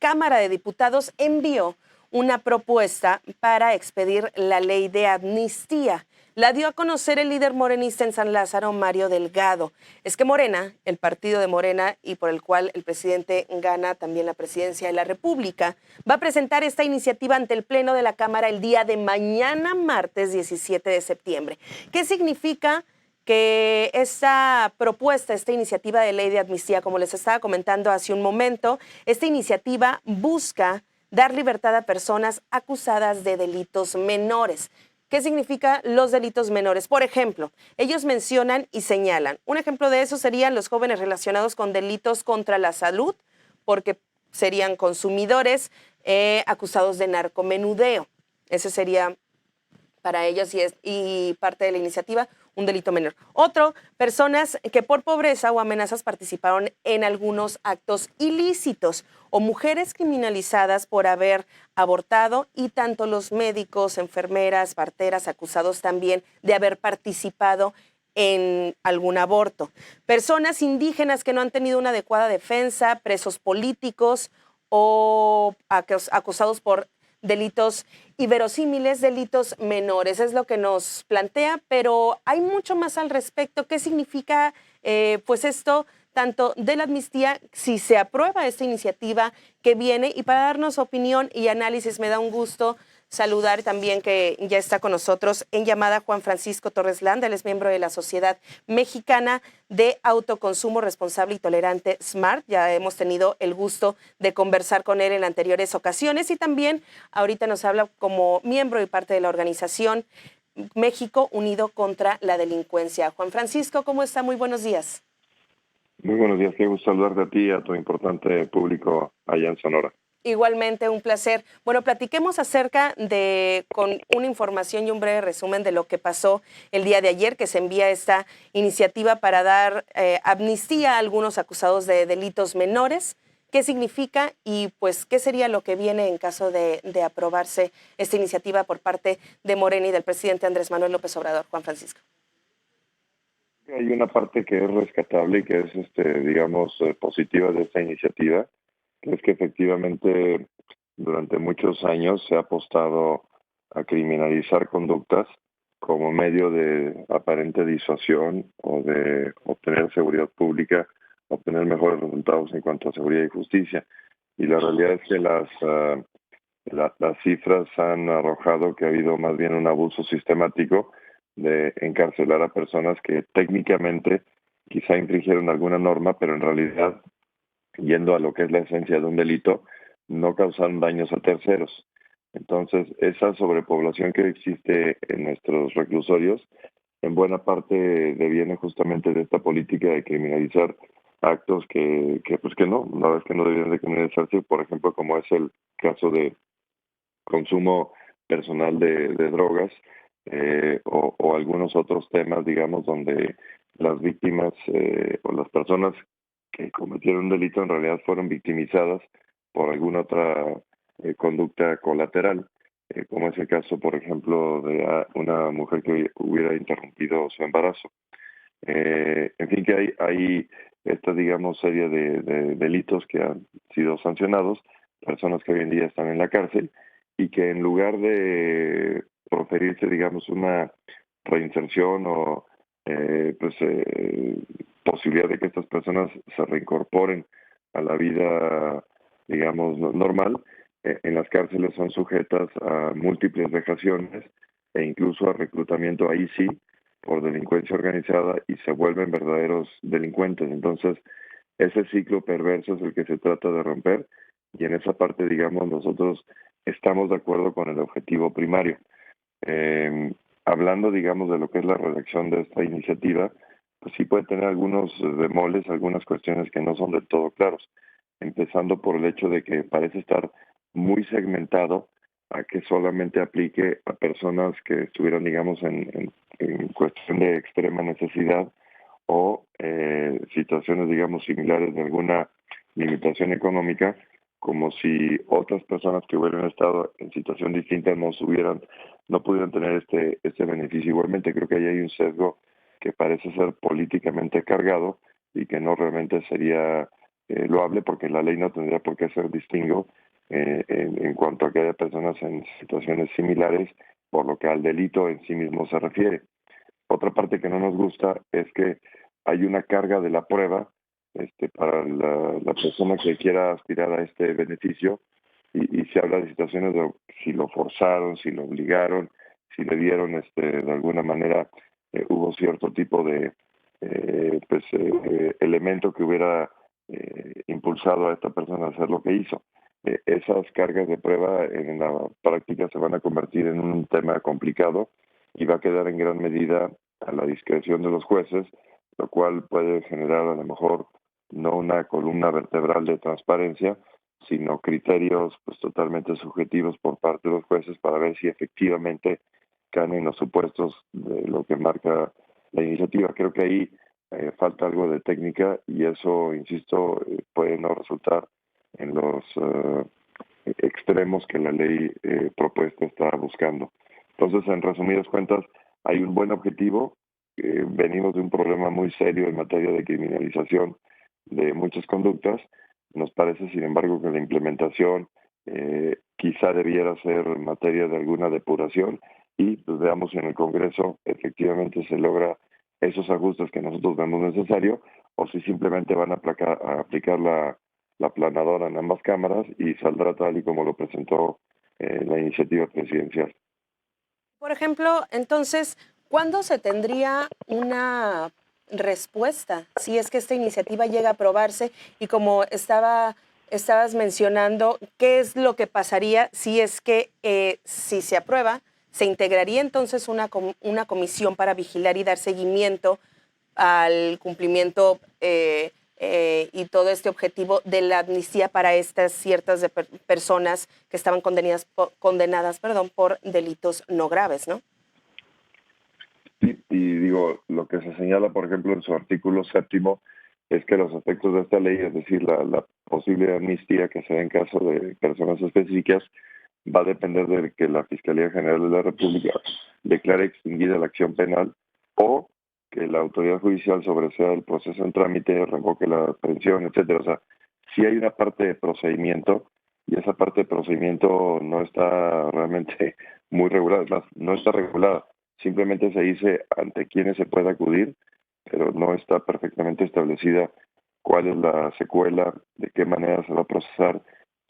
Cámara de Diputados envió una propuesta para expedir la ley de amnistía. La dio a conocer el líder morenista en San Lázaro, Mario Delgado. Es que Morena, el partido de Morena y por el cual el presidente gana también la presidencia de la República, va a presentar esta iniciativa ante el Pleno de la Cámara el día de mañana, martes 17 de septiembre. ¿Qué significa que esta propuesta, esta iniciativa de ley de amnistía, como les estaba comentando hace un momento, esta iniciativa busca dar libertad a personas acusadas de delitos menores? ¿Qué significa los delitos menores? Por ejemplo, ellos mencionan y señalan, un ejemplo de eso serían los jóvenes relacionados con delitos contra la salud, porque serían consumidores acusados de narcomenudeo. Ese sería para ellos y parte de la iniciativa un delito menor. Otro, personas que por pobreza o amenazas participaron en algunos actos ilícitos, o mujeres criminalizadas por haber abortado, y tanto los médicos, enfermeras, parteras acusados también de haber participado en algún aborto. Personas indígenas que no han tenido una adecuada defensa, presos políticos o acusados por delitos inverosímiles, delitos menores. Es lo que nos plantea, pero hay mucho más al respecto. ¿Qué significa pues esto, tanto de la amnistía, si se aprueba esta iniciativa que viene? Y para darnos opinión y análisis, me da un gusto saludar también que ya está con nosotros en llamada Juan Francisco Torres Landa. Él es miembro de la Sociedad Mexicana de Autoconsumo Responsable y Tolerante, SMART. Ya hemos tenido el gusto de conversar con él en anteriores ocasiones, y también ahorita nos habla como miembro y parte de la organización México Unido contra la Delincuencia. Juan Francisco, ¿cómo está? Muy buenos días. Muy buenos días, qué gusto saludarte a ti y a tu importante público allá en Sonora. Igualmente, un placer. Bueno, platiquemos acerca con una información y un breve resumen de lo que pasó el día de ayer, que se envía esta iniciativa para dar amnistía a algunos acusados de delitos menores. ¿Qué significa y pues qué sería lo que viene en caso de aprobarse esta iniciativa por parte de Morena y del presidente Andrés Manuel López Obrador? Juan Francisco. Hay una parte que es rescatable y que es, digamos, positiva de esta iniciativa, que es que efectivamente durante muchos años se ha apostado a criminalizar conductas como medio de aparente disuasión o de obtener seguridad pública, obtener mejores resultados en cuanto a seguridad y justicia. Y la realidad es que las cifras han arrojado que ha habido más bien un abuso sistemático de encarcelar a personas que técnicamente quizá infringieron alguna norma, pero en realidad, yendo a lo que es la esencia de un delito, no causaron daños a terceros. Entonces, esa sobrepoblación que existe en nuestros reclusorios, en buena parte deviene justamente de esta política de criminalizar actos que no, la verdad es que no deberían de criminalizarse, por ejemplo, como es el caso de consumo personal de drogas, o algunos otros temas, digamos, donde las víctimas o las personas que cometieron un delito en realidad fueron victimizadas por alguna otra conducta colateral, como es el caso, por ejemplo, de una mujer que hubiera interrumpido su embarazo. En fin, que hay esta, digamos, serie de delitos que han sido sancionados, personas que hoy en día están en la cárcel, y que en lugar de proferirse, digamos, una reinserción o posibilidad de que estas personas se reincorporen a la vida, digamos, normal, en las cárceles son sujetas a múltiples vejaciones e incluso a reclutamiento, ahí sí, por delincuencia organizada, y se vuelven verdaderos delincuentes. Entonces, ese ciclo perverso es el que se trata de romper, y en esa parte, digamos, nosotros estamos de acuerdo con el objetivo primario. Hablando, digamos, de lo que es la redacción de esta iniciativa, pues sí puede tener algunos bemoles, algunas cuestiones que no son del todo claros, empezando por el hecho de que parece estar muy segmentado a que solamente aplique a personas que estuvieran, digamos, en cuestión de extrema necesidad o situaciones, digamos, similares de alguna limitación económica, como si otras personas que hubieran estado en situación distinta no pudieran tener este beneficio igualmente. Creo que ahí hay un sesgo que parece ser políticamente cargado y que no realmente sería loable, porque la ley no tendría por qué hacer distingo en cuanto a que haya personas en situaciones similares, por lo que al delito en sí mismo se refiere. Otra parte que no nos gusta es que hay una carga de la prueba para la persona que quiera aspirar a este beneficio y se habla de situaciones de si lo forzaron, si lo obligaron, si le dieron de alguna manera, hubo cierto tipo de elemento que hubiera impulsado a esta persona a hacer lo que hizo. Esas cargas de prueba en la práctica se van a convertir en un tema complicado y va a quedar en gran medida a la discreción de los jueces, lo cual puede generar a lo mejor no una columna vertebral de transparencia, sino criterios pues totalmente subjetivos por parte de los jueces para ver si efectivamente caen en los supuestos de lo que marca la iniciativa. Creo que ahí falta algo de técnica y eso, insisto, puede no resultar en los extremos que la ley propuesta está buscando. Entonces, en resumidas cuentas, hay un buen objetivo. Venimos de un problema muy serio en materia de criminalización de muchas conductas. Nos parece, sin embargo, que la implementación quizá debiera ser materia de alguna depuración y pues, veamos si en el Congreso efectivamente se logra esos ajustes que nosotros vemos necesario o si simplemente van a aplicar la planadora en ambas cámaras y saldrá tal y como lo presentó la iniciativa presidencial. Por ejemplo, entonces, ¿cuándo se tendría una respuesta si es que esta iniciativa llega a aprobarse? Y como estabas mencionando, ¿qué es lo que pasaría si es que si se aprueba, se integraría entonces una comisión para vigilar y dar seguimiento al cumplimiento y todo este objetivo de la amnistía para estas ciertas personas que estaban condenadas por delitos no graves, ¿no? Sí, y digo, lo que se señala, por ejemplo, en su artículo séptimo, es que los efectos de esta ley, es decir, la posible amnistía que se da en caso de personas específicas, va a depender de que la Fiscalía General de la República declare extinguida la acción penal o que la autoridad judicial sobresea el proceso en trámite, revoque la aprehensión, etcétera. O sea, sí hay una parte de procedimiento y esa parte de procedimiento no está realmente muy regulada, es más, no está regulada. Simplemente se dice ante quiénes se puede acudir, pero no está perfectamente establecida cuál es la secuela, de qué manera se va a procesar,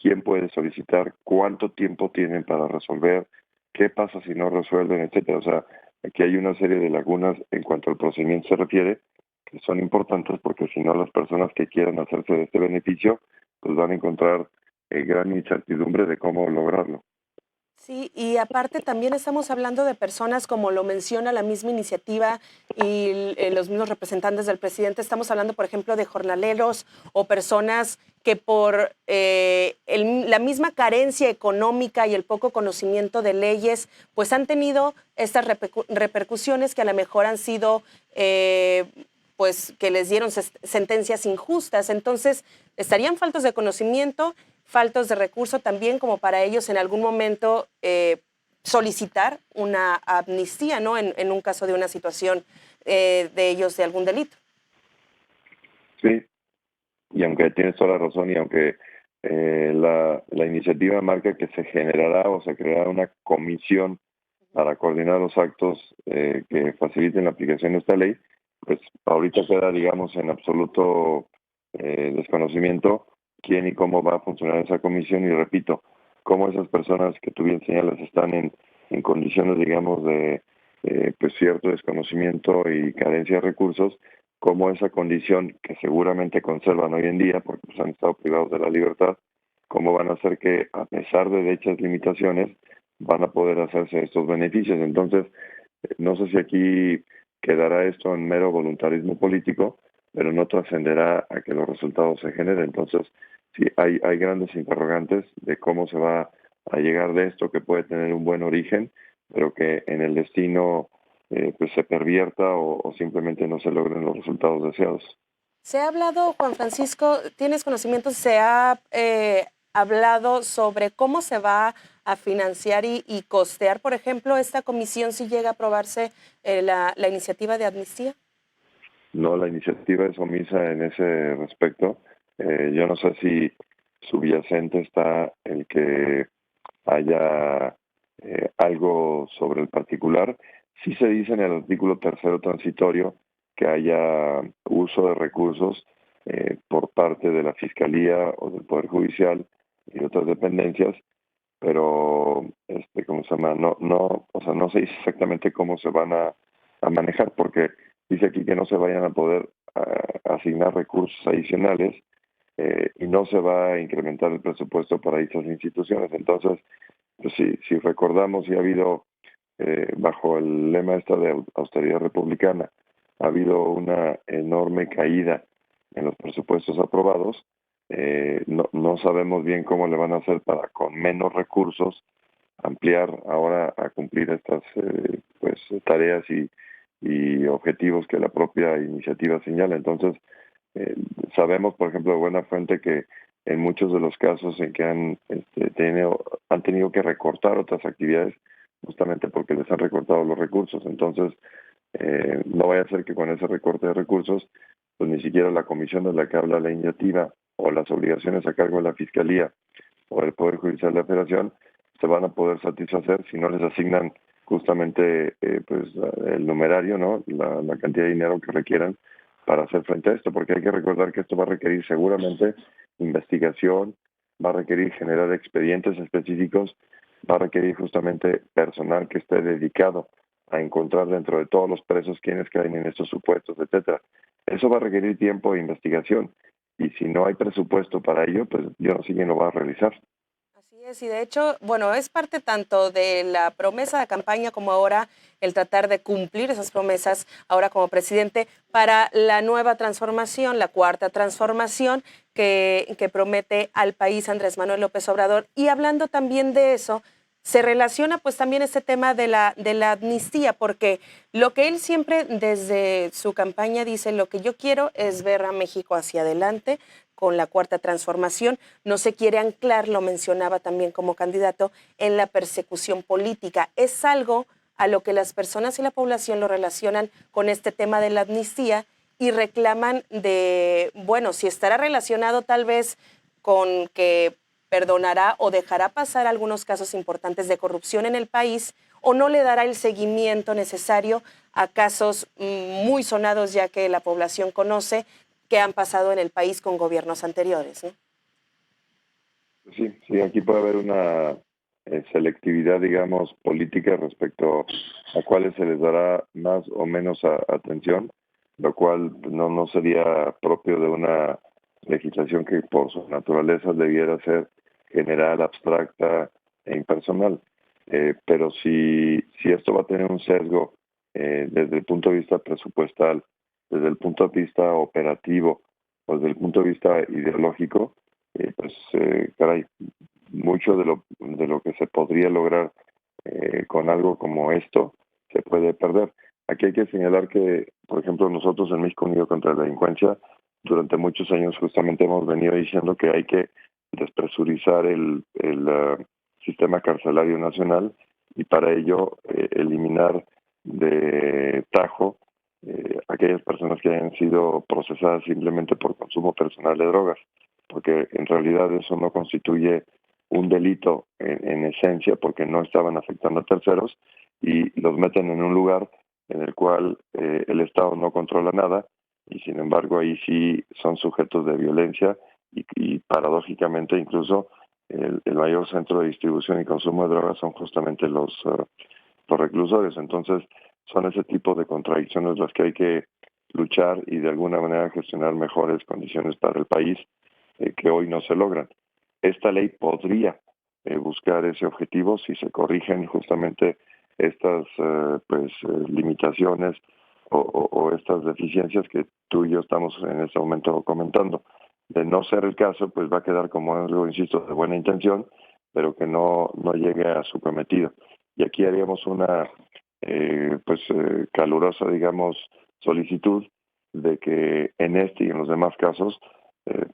quién puede solicitar, cuánto tiempo tienen para resolver, qué pasa si no resuelven, etcétera. O sea, aquí hay una serie de lagunas en cuanto al procedimiento se refiere, que son importantes porque si no las personas que quieran hacerse de este beneficio, pues van a encontrar gran incertidumbre de cómo lograrlo. Sí, y aparte también estamos hablando de personas, como lo menciona la misma iniciativa y los mismos representantes del presidente, estamos hablando, por ejemplo, de jornaleros o personas que por la misma carencia económica y el poco conocimiento de leyes, pues han tenido estas repercusiones que a lo mejor han sido, pues, que les dieron sentencias injustas. Entonces, estarían faltos de conocimiento, faltos de recurso también como para ellos en algún momento solicitar una amnistía, ¿no? En un caso de una situación de ellos de algún delito. Sí, y aunque tienes toda la razón y aunque la iniciativa marca que se generará o se creará una comisión para coordinar los actos que faciliten la aplicación de esta ley, pues ahorita queda, digamos, en absoluto desconocimiento quién y cómo va a funcionar esa comisión y repito, cómo esas personas que tú bien señalas están en condiciones, digamos, de pues cierto desconocimiento y carencia de recursos, cómo esa condición que seguramente conservan hoy en día, porque pues, han estado privados de la libertad, cómo van a hacer que, a pesar de dichas limitaciones, van a poder hacerse estos beneficios. Entonces, no sé si aquí quedará esto en mero voluntarismo político, pero no trascenderá a que los resultados se generen. Entonces, sí, hay grandes interrogantes de cómo se va a llegar de esto, que puede tener un buen origen, pero que en el destino pues se pervierta o simplemente no se logren los resultados deseados. Se ha hablado, Juan Francisco, ¿tienes conocimientos? Se ha hablado sobre cómo se va a financiar y costear, por ejemplo, esta comisión si llega a aprobarse la iniciativa de amnistía. No, la iniciativa es omisa en ese respecto. Yo no sé si subyacente está el que haya algo sobre el particular. Sí se dice en el artículo tercero transitorio que haya uso de recursos por parte de la Fiscalía o del Poder Judicial y otras dependencias, pero ¿cómo se llama? O sea, no se dice exactamente cómo se van a manejar, porque dice aquí que no se vayan a poder asignar recursos adicionales y no se va a incrementar el presupuesto para dichas instituciones. Entonces, pues si recordamos, y ha habido, bajo el lema esta de austeridad republicana, ha habido una enorme caída en los presupuestos aprobados. No sabemos bien cómo le van a hacer para con menos recursos ampliar ahora a cumplir estas pues tareas y objetivos que la propia iniciativa señala. Entonces, eh, sabemos, por ejemplo, de buena fuente que en muchos de los casos en que han tenido que recortar otras actividades justamente porque les han recortado los recursos. Entonces, no vaya a ser que con ese recorte de recursos, pues ni siquiera la comisión de la que habla la iniciativa o las obligaciones a cargo de la Fiscalía o del Poder Judicial de la Federación se van a poder satisfacer si no les asignan justamente pues el numerario, ¿no? La cantidad de dinero que requieran para hacer frente a esto, porque hay que recordar que esto va a requerir seguramente investigación, va a requerir generar expedientes específicos, va a requerir justamente personal que esté dedicado a encontrar dentro de todos los presos quienes caen en estos supuestos, etcétera. Eso va a requerir tiempo e investigación, y si no hay presupuesto para ello, pues yo no sé quién lo va a realizar. Así es, y de hecho, bueno, es parte tanto de la promesa de campaña como ahora el tratar de cumplir esas promesas ahora como presidente para la nueva transformación, la cuarta transformación que promete al país Andrés Manuel López Obrador. Y hablando también de eso, se relaciona pues también este tema de la amnistía, porque lo que él siempre desde su campaña dice, lo que yo quiero es ver a México hacia adelante con la cuarta transformación, no se quiere anclar, lo mencionaba también como candidato, en la persecución política. Es algo a lo que las personas y la población lo relacionan con este tema de la amnistía y reclaman de, bueno, si estará relacionado tal vez con que perdonará o dejará pasar algunos casos importantes de corrupción en el país o no le dará el seguimiento necesario a casos muy sonados ya que la población conoce que han pasado en el país con gobiernos anteriores, ¿no? Sí, aquí puede haber una selectividad, digamos, política respecto a cuáles se les dará más o menos atención, lo cual no sería propio de una legislación que por su naturaleza debiera ser general, abstracta e impersonal. Pero si esto va a tener un sesgo desde el punto de vista presupuestal, desde el punto de vista operativo o desde el punto de vista ideológico, caray, mucho de lo que se podría lograr con algo como esto se puede perder. Aquí hay que señalar que, por ejemplo, nosotros en México Unido contra la Delincuencia, durante muchos años justamente hemos venido diciendo que hay que despresurizar el sistema carcelario nacional y para ello eliminar de tajo aquellas personas que hayan sido procesadas simplemente por consumo personal de drogas, porque en realidad eso no constituye un delito en esencia porque no estaban afectando a terceros y los meten en un lugar en el cual el Estado no controla nada y sin embargo ahí sí son sujetos de violencia y paradójicamente incluso el mayor centro de distribución y consumo de drogas son justamente los reclusorios. Entonces son ese tipo de contradicciones las que hay que luchar y de alguna manera gestionar mejores condiciones para el país que hoy no se logran. Esta ley podría buscar ese objetivo si se corrigen justamente estas limitaciones o estas deficiencias que tú y yo estamos en este momento comentando. De no ser el caso, pues va a quedar como algo, insisto, de buena intención, pero que no llegue a su cometido. Y aquí haríamos una calurosa, digamos, solicitud de que en este y en los demás casos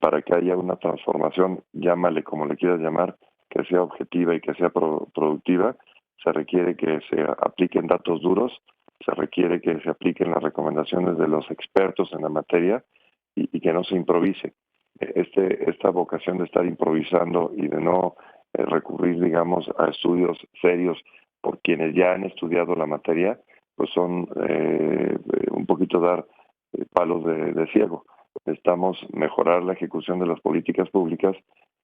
para que haya una transformación, llámale como le quieras llamar, que sea objetiva y que sea productiva, se requiere que se apliquen datos duros, se requiere que se apliquen las recomendaciones de los expertos en la materia y que no se improvise. esta vocación de estar improvisando y de no recurrir, digamos, a estudios serios por quienes ya han estudiado la materia, pues son un poquito dar palos de ciego. Necesitamos mejorar la ejecución de las políticas públicas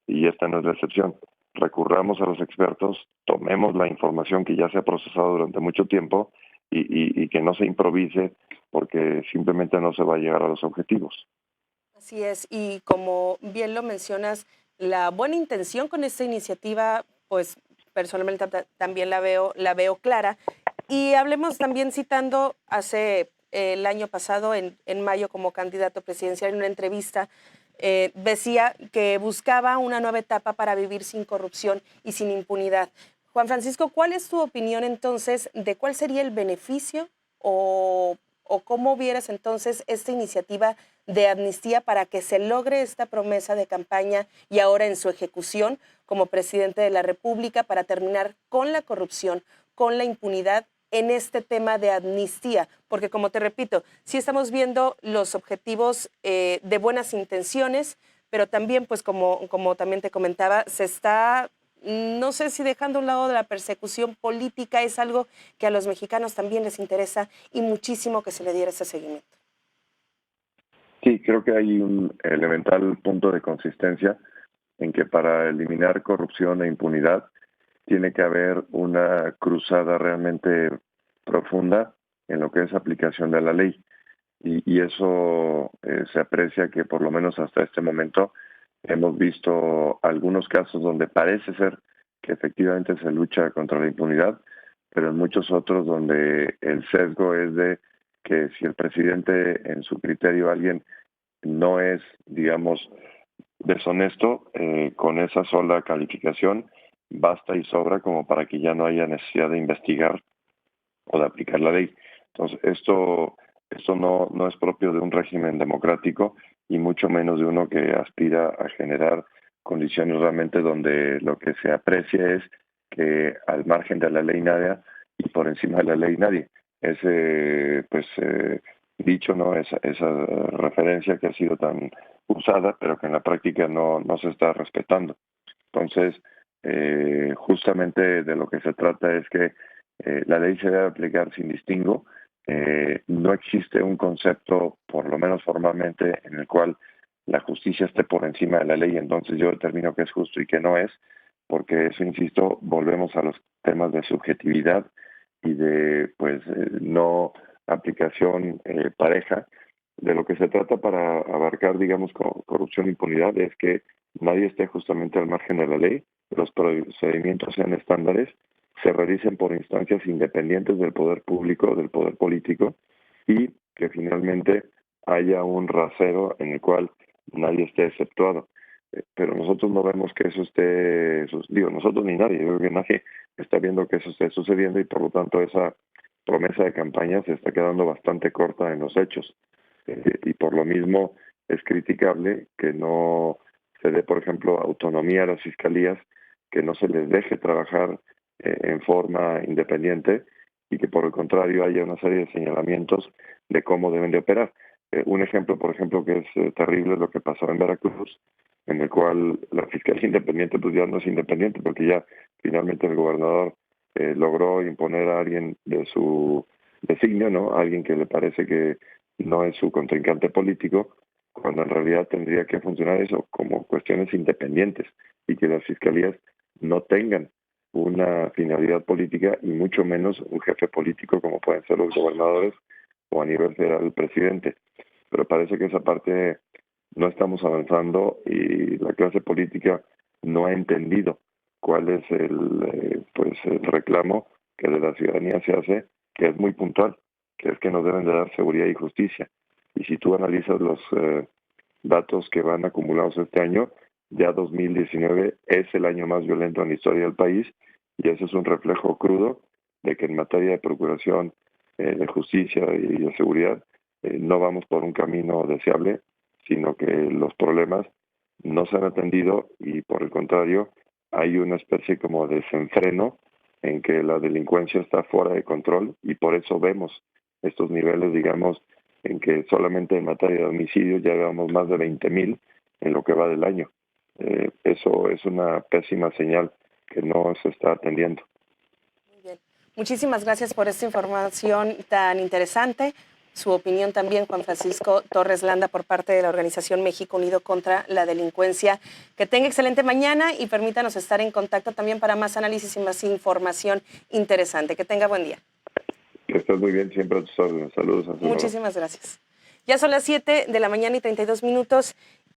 y esta no es la excepción. Recurramos a los expertos, tomemos la información que ya se ha procesado durante mucho tiempo y que no se improvise porque simplemente no se va a llegar a los objetivos. Así es, y como bien lo mencionas, la buena intención con esta iniciativa, pues personalmente también la veo clara. Y hablemos también citando hace el año pasado, en mayo, como candidato presidencial, en una entrevista, decía que buscaba una nueva etapa para vivir sin corrupción y sin impunidad. Juan Francisco, ¿cuál es tu opinión entonces de cuál sería el beneficio o cómo vieras entonces esta iniciativa de amnistía para que se logre esta promesa de campaña y ahora en su ejecución como presidente de la República para terminar con la corrupción, con la impunidad en este tema de amnistía? Porque como te repito, sí estamos viendo los objetivos de buenas intenciones, pero también, pues como también te comentaba, se está, no sé si dejando a un lado de la persecución política, es algo que a los mexicanos también les interesa y muchísimo que se le diera ese seguimiento. Sí, creo que hay un elemental punto de consistencia en que para eliminar corrupción e impunidad tiene que haber una cruzada realmente profunda en lo que es aplicación de la ley. Y eso se aprecia que por lo menos hasta este momento hemos visto algunos casos donde parece ser que efectivamente se lucha contra la impunidad, pero en muchos otros donde el sesgo es de que si el presidente en su criterio alguien no es, digamos, deshonesto, con esa sola calificación basta y sobra como para que ya no haya necesidad de investigar o de aplicar la ley. Entonces, esto no es propio de un régimen democrático y mucho menos de uno que aspira a generar condiciones realmente donde lo que se aprecia es que al margen de la ley nada y por encima de la ley nadie. Ese, pues, dicho, ¿no? Esa referencia que ha sido tan usada, pero que en la práctica no se está respetando. Entonces, justamente de lo que se trata es que la ley se debe aplicar sin distingo. No existe un concepto, por lo menos formalmente, en el cual la justicia esté por encima de la ley, entonces yo determino qué es justo y qué no es, porque eso, insisto, volvemos a los temas de subjetividad y de, pues, no aplicación pareja. De lo que se trata para abarcar, digamos, corrupción e impunidad es que nadie esté justamente al margen de la ley, los procedimientos sean estándares, se realicen por instancias independientes del poder público, del poder político, y que finalmente haya un rasero en el cual nadie esté exceptuado. Pero nosotros no vemos que eso esté, digo, nosotros ni nadie, yo creo que nadie está viendo que eso esté sucediendo y por lo tanto esa promesa de campaña se está quedando bastante corta en los hechos. Y por lo mismo es criticable que no se dé, por ejemplo, autonomía a las fiscalías, que no se les deje trabajar en forma independiente y que por el contrario haya una serie de señalamientos de cómo deben de operar. Un ejemplo, por ejemplo, que es terrible es lo que pasó en Veracruz, en el cual la Fiscalía Independiente pues ya no es independiente porque ya finalmente el gobernador logró imponer a alguien de su designio, ¿no? A alguien que le parece que no es su contrincante político, cuando en realidad tendría que funcionar eso como cuestiones independientes y que las fiscalías no tengan una finalidad política y mucho menos un jefe político como pueden ser los gobernadores o a nivel federal el presidente. Pero parece que esa parte no estamos avanzando y la clase política no ha entendido cuál es pues el reclamo que de la ciudadanía se hace, que es muy puntual, que es que nos deben de dar seguridad y justicia. Y si tú analizas los datos que van acumulados este año, ya 2019 es el año más violento en la historia del país y eso es un reflejo crudo de que en materia de procuración, de justicia y de seguridad no vamos por un camino deseable, sino que los problemas no se han atendido y por el contrario hay una especie como de desenfreno en que la delincuencia está fuera de control y por eso vemos estos niveles, digamos, en que solamente en materia de homicidios ya llevamos más de 20,000 en lo que va del año. Eso es una pésima señal que no se está atendiendo. Muy bien. Muchísimas gracias por esta información tan interesante. Su opinión también, Juan Francisco Torres Landa, por parte de la organización México Unido contra la Delincuencia. Que tenga excelente mañana y permítanos estar en contacto también para más análisis y más información interesante. Que tenga buen día. Que estés muy bien, siempre a tus órdenes. Saludos a Sonora. Muchísimas gracias. Ya son las 7 de la mañana y 32 minutos